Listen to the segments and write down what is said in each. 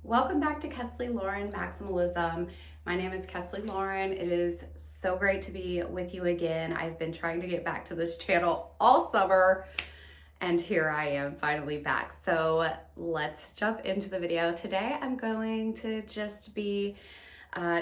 Welcome back to Kessleyljewelry Maximalism. My name is Kessleyljewelry. It is so great to be with you again. I've been trying to get back to this channel all summer, and here I am finally back. So let's jump into the video. Today I'm going to just be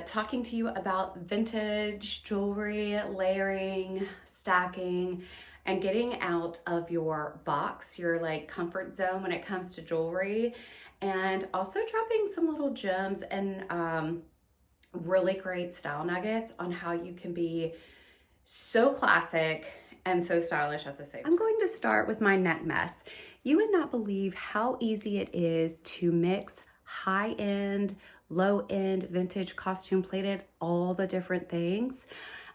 talking to you about vintage jewelry, layering, stacking, and getting out of your box, your like comfort zone when it comes to jewelry, and also dropping some little gems and really great style nuggets on how you can be so classic and so stylish at the same time. I'm going to start with my neck mess. You would not believe how easy it is to mix high-end, low-end, vintage, costume plated, all the different things,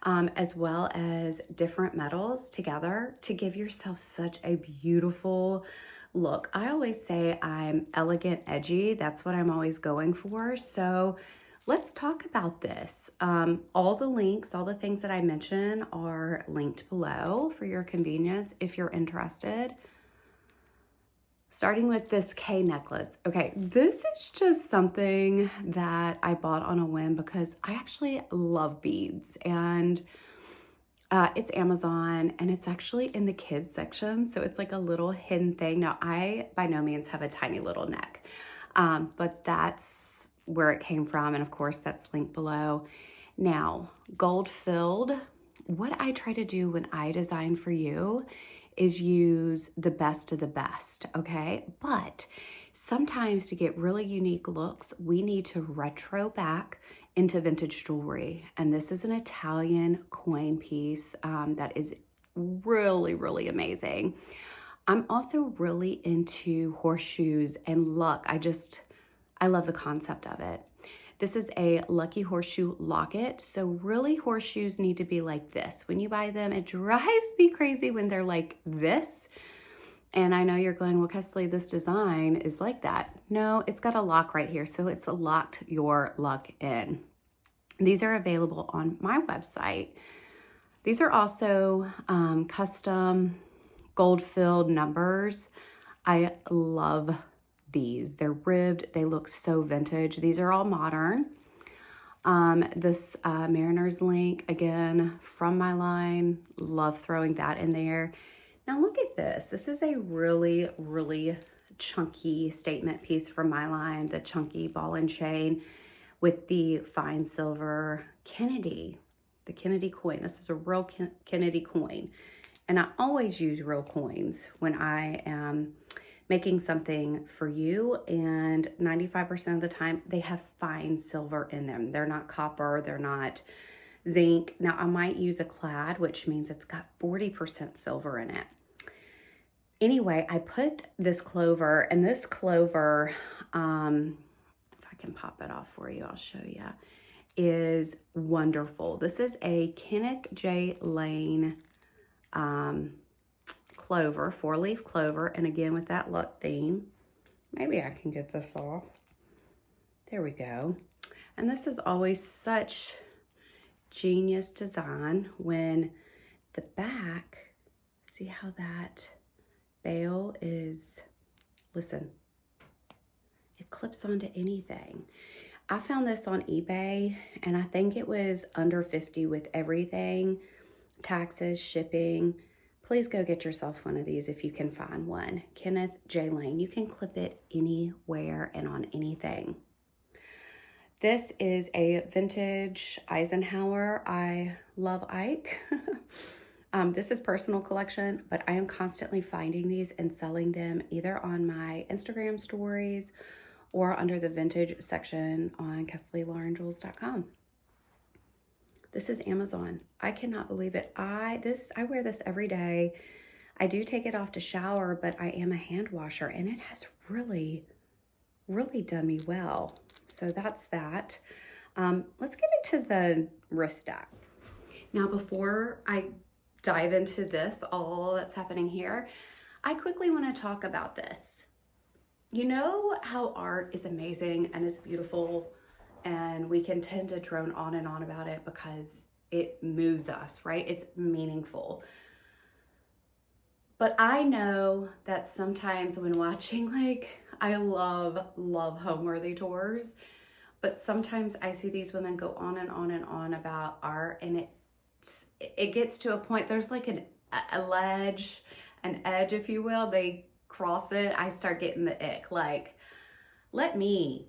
as well as different metals together to give yourself such a beautiful look. I always say I'm elegant, edgy. That's what I'm always going for. So let's talk about this. All the links, all the things that I mention are linked below for your convenience if you're interested. Starting with this K necklace. Okay, this is just something that I bought on a whim because I actually love beads, and it's Amazon, and it's actually in the kids section, so it's like a little hidden thing. Now, I by no means have a tiny little neck, but that's where it came from, and of course that's linked below. Now, gold filled, what I try to do when I design for you is use the best of the best, okay? But sometimes to get really unique looks, we need to retro back into vintage jewelry. And this is an Italian coin piece that is really, really amazing. I'm also really into horseshoes and luck. I love the concept of it. This is a lucky horseshoe locket. So really horseshoes need to be like this. When you buy them, it drives me crazy when they're like this. And I know you're going, well, Kessley, this design is like that. No, it's got a lock right here. So it's locked your luck in. These are available on my website. These are also custom gold-filled numbers. I love these. They're ribbed. They look so vintage. These are all modern. This Mariner's link, again, from my line. Love throwing that in there. Now look at this. This is a really, really chunky statement piece from my line, the chunky ball and chain with the fine silver Kennedy, the Kennedy coin. This is a real Kennedy coin. And I always use real coins when I am making something for you, and 95% of the time they have fine silver in them. They're not copper, they're not zinc. Now I might use a clad, which means it's got 40% silver in it. Anyway, I put this clover, and this clover, if I can pop it off for you, I'll show you, is wonderful. This is a Kenneth J. Lane clover, 4-leaf clover, and again with that luck theme. Maybe I can get this off. There we go. And this is always such genius design when the back, see how that bail is, listen, it clips onto anything. I found this on eBay, and I think it was under 50 with everything, taxes, shipping. Please go get yourself one of these if you can find one. Kenneth J. Lane. You can clip it anywhere and on anything. This is a vintage Eisenhower. I love Ike. This is personal collection, but I am constantly finding these and selling them either on my Instagram stories or under the vintage section on Kessleyljewelry.com. This is Amazon. I cannot believe it. I wear this every day. I do take it off to shower, but I am a hand washer, and it has really, really done me well. So that's that. Let's get into the wrist stacks. Now, before I dive into this, all that's happening here, I quickly want to talk about this. You know how art is amazing and it's beautiful, and we can tend to drone on and on about it because it moves us, right? It's meaningful. But I know that sometimes when watching like I love home-worthy tours, but sometimes I see these women go on and on and on about art, and it gets to a point, there's like a ledge, an edge, if you will. They cross it, I start getting the ick. Like, let me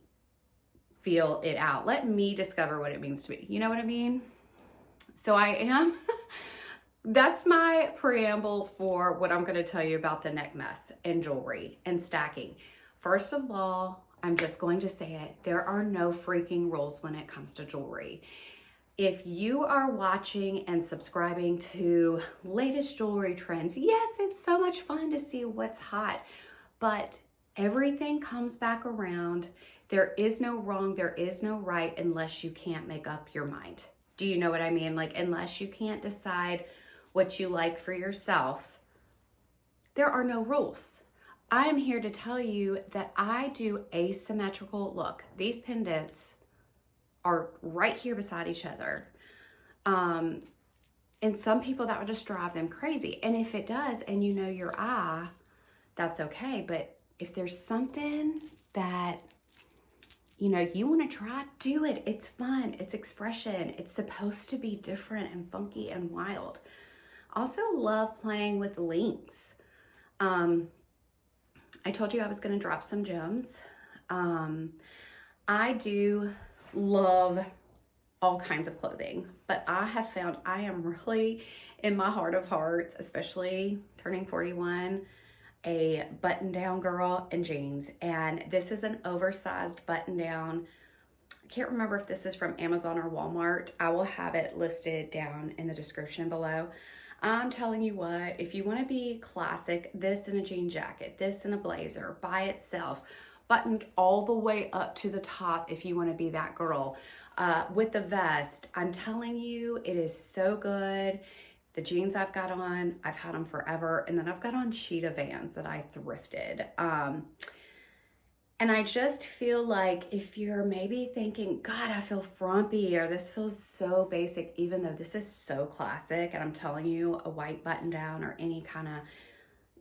feel it out. Let me discover what it means to me. You know what I mean? So that's my preamble for what I'm going to tell you about the neck mess and jewelry and stacking. First of all, I'm just going to say it. There are no freaking rules when it comes to jewelry. If you are watching and subscribing to latest jewelry trends, yes, it's so much fun to see what's hot, but everything comes back around. There is no wrong, there is no right unless you can't make up your mind. Do you know what I mean? Like, unless you can't decide what you like for yourself, there are no rules. I am here to tell you that I do asymmetrical. Look, these pendants are right here beside each other. And some people, that would just drive them crazy. And if it does, and you know your eye, that's okay. But if there's something that, you know, you want to try, do it. It's fun. It's expression. It's supposed to be different and funky and wild. Also love playing with links. I told you I was going to drop some gems. I do love all kinds of clothing, but I have found I am really, in my heart of hearts, especially turning 41, a button-down girl in jeans. And this is an oversized button-down. I can't remember if this is from Amazon or Walmart. I will have it listed down in the description below. I'm telling you what, if you want to be classic, this in a jean jacket, this in a blazer by itself, buttoned all the way up to the top if you want to be that girl. With the vest, I'm telling you, it is so good. The jeans I've got on, I've had them forever. And then I've got on cheetah Vans that I thrifted. And I just feel like if you're maybe thinking, God, I feel frumpy, or this feels so basic, even though this is so classic, and I'm telling you, a white button down or any kind of,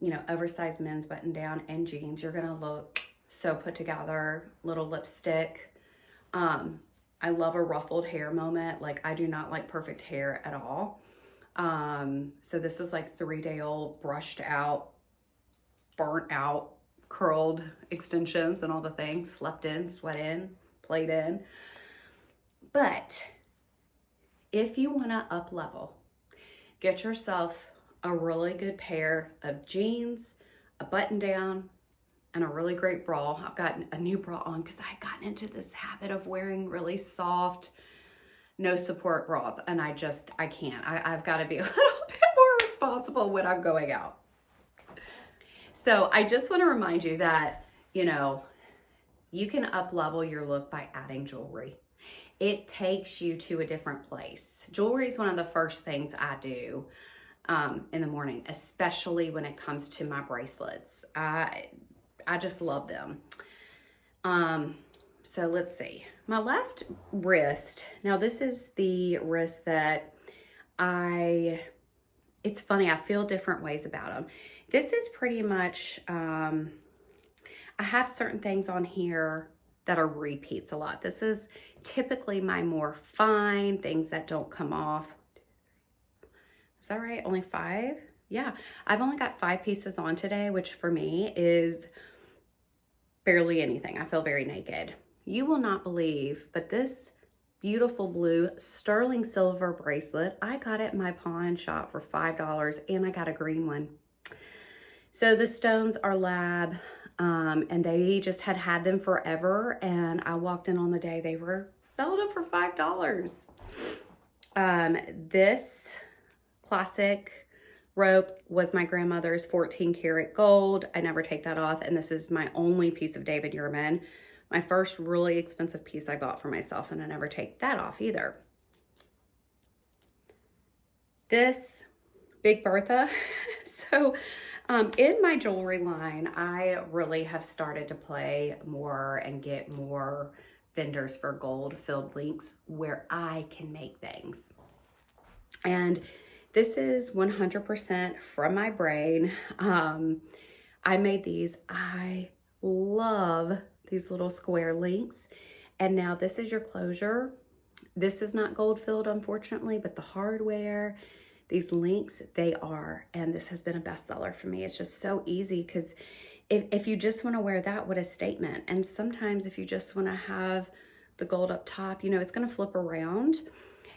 you know, oversized men's button down and jeans, you're gonna look so put together. Little lipstick. I love a ruffled hair moment. Like, I do not like perfect hair at all. So this is like 3-day-old, brushed out, burnt out, curled extensions and all the things, slept in, sweat in, played in. But if you want to up level, get yourself a really good pair of jeans, a button down, and a really great bra. I've got a new bra on because I had gotten into this habit of wearing really soft, no support bras, and I can't. I've got to be a little bit more responsible when I'm going out. So I just want to remind you that, you know, you can up level your look by adding jewelry. It takes you to a different place. Jewelry is one of the first things I do in the morning, especially when it comes to my bracelets. I just love them. So let's see. My left wrist. Now this is the wrist that it's funny, I feel different ways about them. This is pretty much, I have certain things on here that are repeats a lot. This is typically my more fine things that don't come off. Is that right? Only 5? Yeah, I've only got 5 pieces on today, which for me is barely anything. I feel very naked. You will not believe, but this beautiful blue sterling silver bracelet, I got it in my pawn shop for $5, and I got a green one. So the stones are lab, and they just had them forever, and I walked in on the day they were selling them for $5. This classic rope was my grandmother's 14 karat gold. I never take that off, and this is my only piece of David Yurman. My first really expensive piece I bought for myself, and I never take that off either. This Big Bertha. So in my jewelry line, I really have started to play more and get more vendors for gold filled links where I can make things. And this is 100% from my brain. I made these. I love these little square links. And now this is your closure. This is not gold filled, unfortunately, but the hardware, these links, they are. And this has been a bestseller for me. It's just so easy because if you just want to wear that, what a statement. And sometimes if you just want to have the gold up top, you know, it's going to flip around.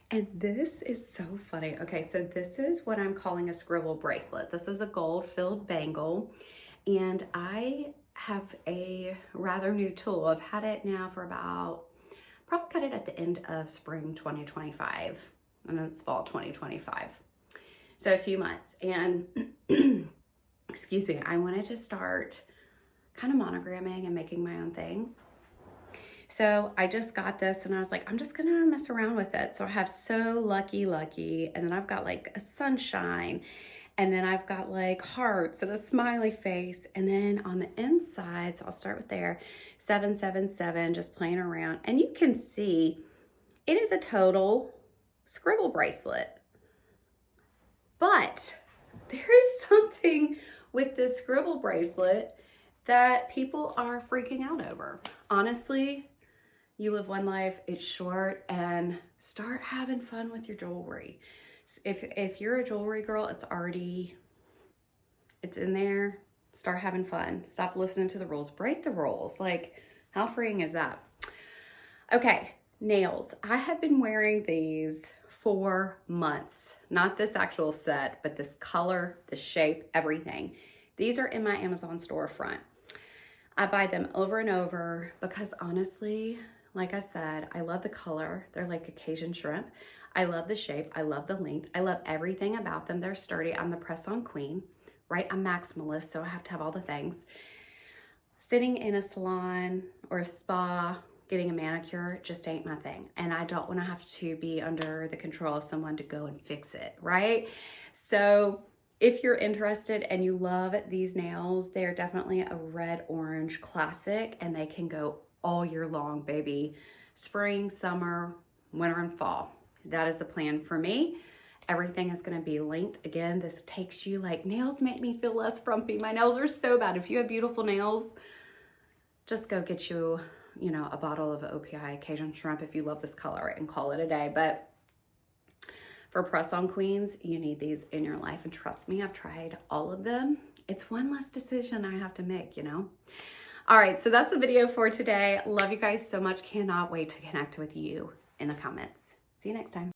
And this is so funny. Okay, so this is what I'm calling a scribble bracelet. This is a gold filled bangle. And I have a rather new tool. I've had it now for about, probably got it at the end of spring 2025. And then it's fall 2025. So a few months. And excuse me, I wanted to start kind of monogramming and making my own things. So I just got this and I was like, I'm just gonna mess around with it. So I have So Lucky Lucky, and then I've got like a sunshine, and then I've got like hearts and a smiley face. And then on the inside, so I'll start with there, 777, just playing around. And you can see it is a total scribble bracelet. But there is something with this scribble bracelet that people are freaking out over. Honestly, you live one life, it's short, and start having fun with your jewelry. If you're a jewelry girl, it's in there. Start having fun. Stop listening to the rules. Break the rules. Like, how freeing is that? Okay, nails. I have been wearing these for months. Not this actual set, but this color, the shape, everything. These are in my Amazon storefront. I buy them over and over because honestly, like I said, I love the color. They're like Caucasian shrimp. I love the shape. I love the length. I love everything about them. They're sturdy. I'm the press-on queen, right? I'm maximalist, so I have to have all the things. Sitting in a salon or a spa, getting a manicure just ain't my thing. And I don't want to have to be under the control of someone to go and fix it, right? So if you're interested and you love these nails, they're definitely a red-orange classic, and they can go all year long, baby. Spring, summer, winter, and fall. That is the plan for me. Everything is going to be linked. Again, this takes you, like, nails make me feel less frumpy. My nails are so bad. If you have beautiful nails, just go get you, you know, a bottle of OPI Cajun shrimp if you love this color and call it a day. But for press-on queens, you need these in your life. And trust me, I've tried all of them. It's one less decision I have to make, you know? All right, so that's the video for today. Love you guys so much. Cannot wait to connect with you in the comments. See you next time.